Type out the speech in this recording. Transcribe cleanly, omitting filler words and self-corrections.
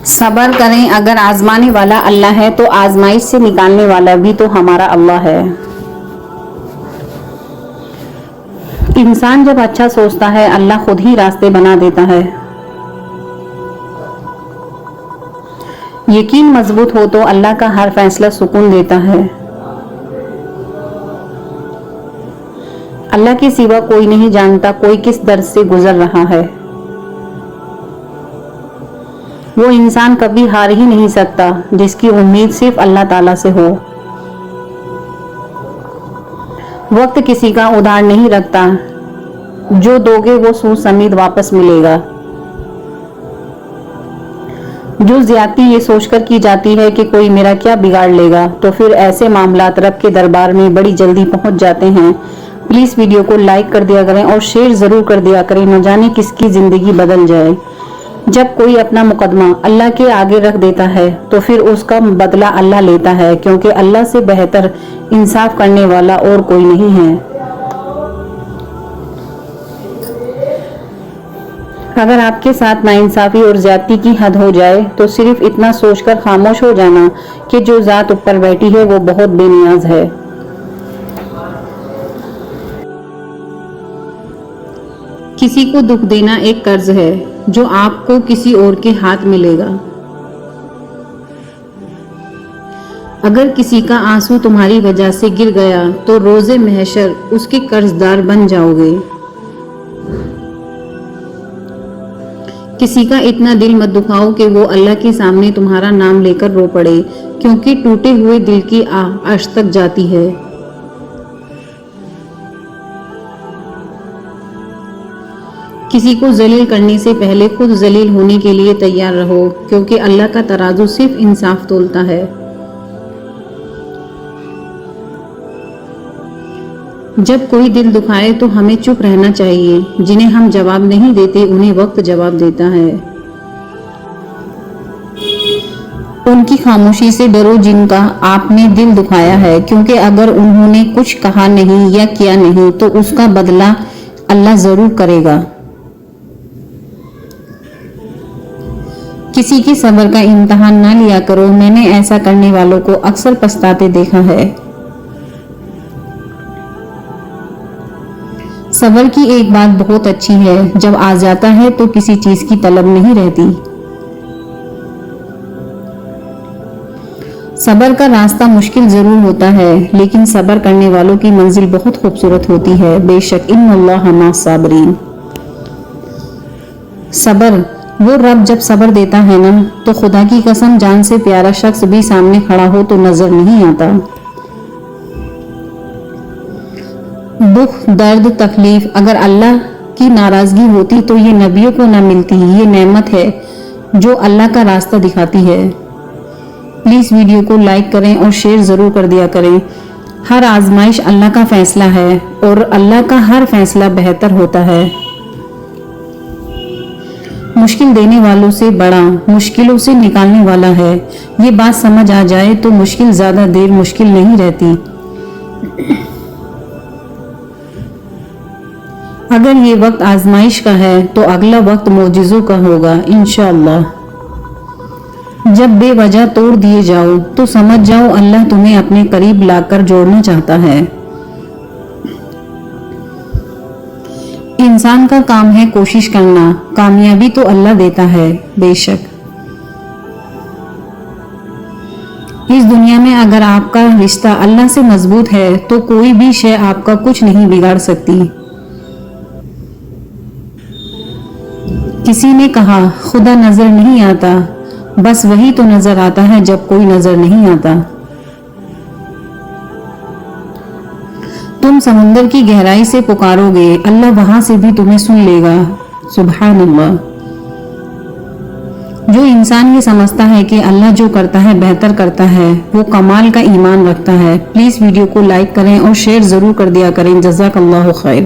صبر کریں، اگر آزمانے والا اللہ ہے تو آزمائش سے نکالنے والا بھی تو ہمارا اللہ ہے۔ انسان جب اچھا سوچتا ہے اللہ خود ہی راستے بنا دیتا ہے۔ یقین مضبوط ہو تو اللہ کا ہر فیصلہ سکون دیتا ہے۔ اللہ کے سوا کوئی نہیں جانتا کوئی کس درد سے گزر رہا ہے۔ وہ انسان کبھی ہار ہی نہیں سکتا جس کی امید صرف اللہ تعالیٰ سے ہو۔ وقت کسی کا ادھار نہیں رکھتا، جو دو گے وہ سود سمیت واپس ملے گا۔ جو زیادتی یہ سوچ کر کی جاتی ہے کہ کوئی میرا کیا بگاڑ لے گا، تو پھر ایسے معاملات رب کے دربار میں بڑی جلدی پہنچ جاتے ہیں۔ پلیز ویڈیو کو لائک کر دیا کریں اور شیئر ضرور کر دیا کریں، نہ جانے کس کی زندگی بدل جائے۔ جب کوئی اپنا مقدمہ اللہ کے آگے رکھ دیتا ہے تو پھر اس کا بدلہ اللہ لیتا ہے، کیونکہ اللہ سے بہتر انصاف کرنے والا اور کوئی نہیں ہے۔ اگر آپ کے ساتھ ناانصافی اور زیادتی کی حد ہو جائے تو صرف اتنا سوچ کر خاموش ہو جانا کہ جو ذات اوپر بیٹھی ہے وہ بہت بے نیاز ہے۔ کسی کو دکھ دینا ایک قرض ہے جو آپ کو کسی اور کے ہاتھ ملے گا۔ اگر کسی کا آنسو تمہاری وجہ سے گر گیا تو روز محشر اس کے قرض دار بن جاؤ گے۔ کسی کا اتنا دل مت دکھاؤ کہ وہ اللہ کے سامنے تمہارا نام لے کر رو پڑے، کیونکہ ٹوٹے ہوئے دل کی آہ عرش تک جاتی ہے۔ کسی کو ذلیل کرنے سے پہلے خود ذلیل ہونے کے لیے تیار رہو، کیونکہ اللہ کا ترازو صرف انصاف تولتا ہے۔ جب کوئی دل دکھائے تو ہمیں چپ رہنا چاہیے، جنہیں ہم جواب نہیں دیتے انہیں وقت جواب دیتا ہے۔ ان کی خاموشی سے ڈرو جن کا آپ نے دل دکھایا ہے، کیونکہ اگر انہوں نے کچھ کہا نہیں یا کیا نہیں تو اس کا بدلہ اللہ ضرور کرے گا۔ کسی کے صبر کا امتحان نہ لیا کرو، میں نے ایسا کرنے والوں کو اکثر پچھتاتے دیکھا ہے۔ صبر کی ایک بات بہت اچھی ہے، جب آ جاتا ہے تو کسی چیز کی طلب نہیں رہتی۔ صبر کا راستہ مشکل ضرور ہوتا ہے، لیکن صبر کرنے والوں کی منزل بہت خوبصورت ہوتی ہے۔ بے شک ان اللہ مع الصابرین۔ صبر، وہ رب جب صبر دیتا ہے نا تو خدا کی قسم جان سے پیارا شخص بھی سامنے کھڑا ہو تو نظر نہیں آتا۔ دکھ، درد، تکلیف، اگر اللہ کی ناراضگی ہوتی تو یہ نبیوں کو نہ ملتی۔ یہ نعمت ہے جو اللہ کا راستہ دکھاتی ہے۔ پلیز ویڈیو کو لائک کریں اور شیئر ضرور کر دیا کریں۔ ہر آزمائش اللہ کا فیصلہ ہے اور اللہ کا ہر فیصلہ بہتر ہوتا ہے۔ مشکل دینے والوں سے بڑا مشکلوں سے نکالنے والا ہے۔ یہ بات سمجھ آ جائے تو مشکل زیادہ دیر مشکل نہیں رہتی۔ اگر یہ وقت آزمائش کا ہے تو اگلا وقت معجزوں کا ہوگا انشاءاللہ۔ جب بے وجہ توڑ دیے جاؤ تو سمجھ جاؤ اللہ تمہیں اپنے قریب لا کر جوڑنا چاہتا ہے۔ انسان کا کام ہے کوشش کرنا، کامیابی تو اللہ دیتا ہے۔ بے شک اس دنیا میں اگر آپ کا رشتہ اللہ سے مضبوط ہے تو کوئی بھی شے آپ کا کچھ نہیں بگاڑ سکتی۔ کسی نے کہا خدا نظر نہیں آتا، بس وہی تو نظر آتا ہے جب کوئی نظر نہیں آتا۔ تم سمندر کی گہرائی سے پکارو گے، اللہ وہاں سے بھی تمہیں سن لے گا۔ سبحان اللہ۔ جو انسان یہ سمجھتا ہے کہ اللہ جو کرتا ہے بہتر کرتا ہے، وہ کمال کا ایمان رکھتا ہے۔ پلیز ویڈیو کو لائک کریں اور شیئر ضرور کر دیا کریں۔ جزاک اللہ خیر۔